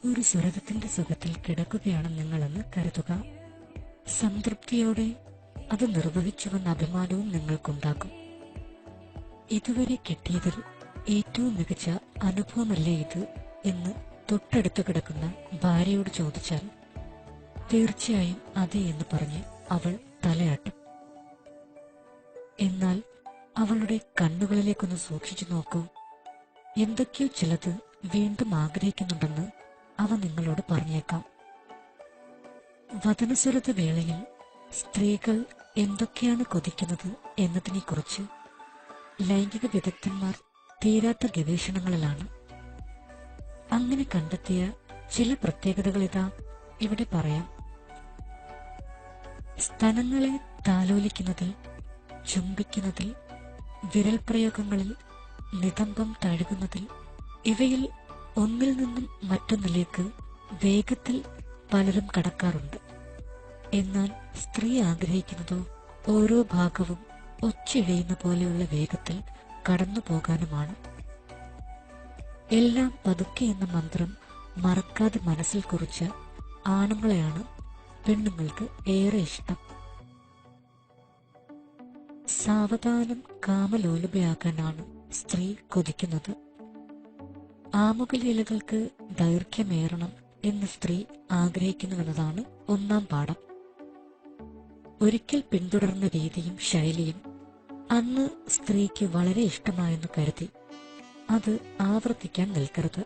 ഒരു സ്വർഗത്തിന്റെ സുഖത്തിൽ കിടക്കുകയാണ് നിങ്ങളെന്ന് കരുതുക. സംതൃപ്തിയോടെ അത് നിർവഹിച്ചുവെന്ന അഭിമാനവും നിങ്ങൾക്കുണ്ടാകും. ഇതുവരെ കിട്ടിയതിൽ ഏറ്റവും മികച്ച അനുഭവമല്ലേ ഇത് എന്ന് തൊട്ടടുത്ത് കിടക്കുന്ന ഭാര്യയോട് ചോദിച്ചാൽ തീർച്ചയായും അതെ എന്ന് പറഞ്ഞ് അവൾ തലയാട്ടും. എന്നാൽ അവളുടെ കണ്ണുകളിലേക്കൊന്ന് സൂക്ഷിച്ചു നോക്കൂ. എന്തൊക്കെയോ ചിലത് വീണ്ടും ആഗ്രഹിക്കുന്നുണ്ടെന്ന് അവ നിങ്ങളോട് പറഞ്ഞേക്കാം. വദനസ്വരത വേളയിൽ സ്ത്രീകൾ എന്തൊക്കെയാണ് കൊതിക്കുന്നത് എന്നതിനെക്കുറിച്ച് ലൈംഗിക വിദഗ്ധന്മാർ തീരാത്ത ഗവേഷണങ്ങളിലാണ്. അങ്ങനെ കണ്ടെത്തിയ ചില പ്രത്യേകതകളിതാ ഇവിടെ പറയാം. സ്തനങ്ങളെ താലോലിക്കുന്നതിൽ, ചുംബിക്കുന്നതിൽ, വിരൽ പ്രയോഗങ്ങളിൽ, നിതംബം തഴുകുന്നതിൽ, ഇവയിൽ ഒന്നിൽ നിന്നും മറ്റൊന്നിലേക്ക് വേഗത്തിൽ പലരും കടക്കാറുണ്ട്. എന്നാൽ സ്ത്രീ ആഗ്രഹിക്കുന്നതോ ഓരോ ഭാഗവും ഒച്ചിഴയുന്ന പോലെയുള്ള വേഗത്തിൽ കടന്നു പോകാനുമാണ്. എല്ലാം പതുക്കെ എന്ന മന്ത്രം മറക്കാതെ മനസ്സിൽ കുറിച്ച ആണുങ്ങളെയാണ് പെണ്ണുങ്ങൾക്ക് ഏറെ ഇഷ്ടം. സാവധാനം കാമലോലുപയാകാനാണ് സ്ത്രീ കൊതിക്കുന്നത്. ആമുഖലീലകൾക്ക് ദൈർഘ്യമേറണം എന്ന് സ്ത്രീ ആഗ്രഹിക്കുന്നുവെന്നതാണ് ഒന്നാം പാഠം. ഒരിക്കൽ പിന്തുടർന്ന രീതിയും ശൈലിയും അന്ന് സ്ത്രീക്ക് വളരെ ഇഷ്ടമായെന്ന് കരുതി അത് ആവർത്തിക്കാൻ നിൽക്കരുത്.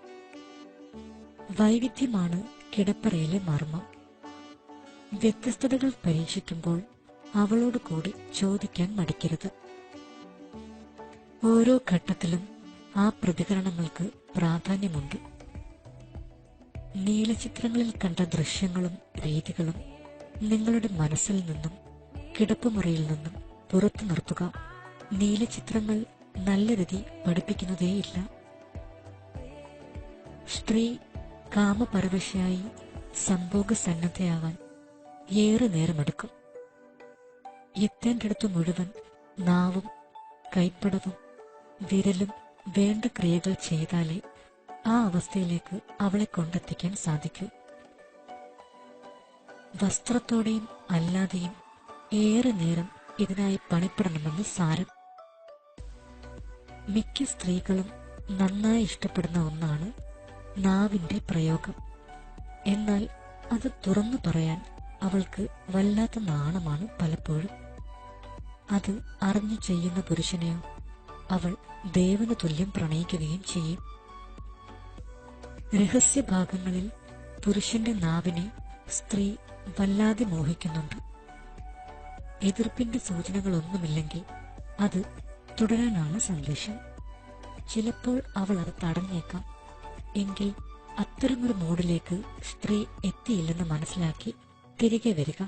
വൈവിധ്യമാണ് കിടപ്പറയിലെ മർമ്മം. വ്യത്യസ്തതകൾ പരീക്ഷിക്കുമ്പോൾ അവളോട് കൂടി ചോദിക്കാൻ മടിക്കരുത്. ഓരോ ഘട്ടത്തിലും ആ പ്രതികരണങ്ങൾക്ക് പ്രാധാന്യമുണ്ട്. നീലചിത്രങ്ങളിൽ കണ്ട ദൃശ്യങ്ങളും രീതികളും നിങ്ങളുടെ മനസ്സിൽ നിന്നും കിടപ്പുമുറിയിൽ നിന്നും പുറത്തു നിർത്തുക. നീലചിത്രങ്ങൾ നല്ല രീതി പഠിപ്പിക്കുന്നതേയില്ല. സ്ത്രീ കാമപരവശയായി സംഭോഗസന്നദ്ധയാവാൻ ഏറെ നേരമെടുക്കും. എത്തേണ്ടിടത്തു മുഴുവൻ നാവും കൈപ്പടവും വിരലും വേണ്ട ക്രിയകൾ ചെയ്താലേ ആ അവസ്ഥയിലേക്ക് അവളെ കൊണ്ടെത്തിക്കാൻ സാധിക്കൂ. വസ്ത്രത്തോടെയും അല്ലാതെയും ഏറെ നേരം ഇതിനായി പണിപ്പെടണമെന്ന് സാരം. മിക്ക സ്ത്രീകളും നന്നായി ഇഷ്ടപ്പെടുന്ന ഒന്നാണ് നാവിന്റെ പ്രയോഗം. എന്നാൽ അത് തുറന്നു പറയാൻ അവൾക്ക് വല്ലാത്ത നാണമാണ് പലപ്പോഴും. അത് അറിഞ്ഞു ചെയ്യുന്ന പുരുഷനെയോ അവൾ ദേവന് തുല്യം പ്രണയിക്കുകയും ചെയ്യും. രഹസ്യഭാഗങ്ങളിൽ പുരുഷന്റെ നാവിനെ സ്ത്രീ വല്ലാതെ മോഹിക്കുന്നുണ്ട്. എതിർപ്പിന്റെ സൂചനകളൊന്നുമില്ലെങ്കിൽ അത് തുടരാനാണ് സന്ദേശം. ചിലപ്പോൾ അവൾ അത് തടഞ്ഞേക്കാം. എങ്കിൽ അത്തരമൊരു മൂഡിലേക്ക് സ്ത്രീ എത്തിയില്ലെന്ന് മനസ്സിലാക്കി തിരികെ വരിക.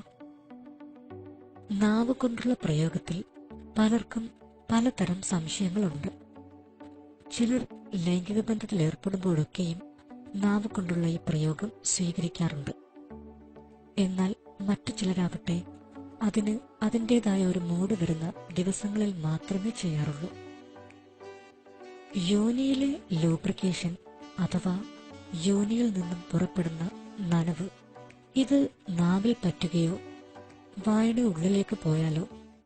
നാവ് കൊണ്ടുള്ള പ്രയോഗത്തിൽ പലർക്കും പലതരം സംശയങ്ങളുണ്ട്. ചിലർ ലൈംഗിക ബന്ധത്തിൽ ഏർപ്പെടുമ്പോഴൊക്കെയും നാവ് കൊണ്ടുള്ള ഈ പ്രയോഗം സ്വീകരിക്കാറുണ്ട്. എന്നാൽ മറ്റു ചിലരാകട്ടെ അതിന് അതിൻ്റെതായ ഒരു മൂഡ് വരുന്ന ദിവസങ്ങളിൽ മാത്രമേ ചെയ്യാറുള്ളൂ. യോനിയിലെ ലൂബ്രിക്കേഷൻ അഥവാ യോനിയിൽ നിന്നും പുറപ്പെടുന്ന നനവ് ഇത് നാവിൽ പറ്റുകയോ വായുടെ ഉള്ളിലേക്ക് പോയാലോ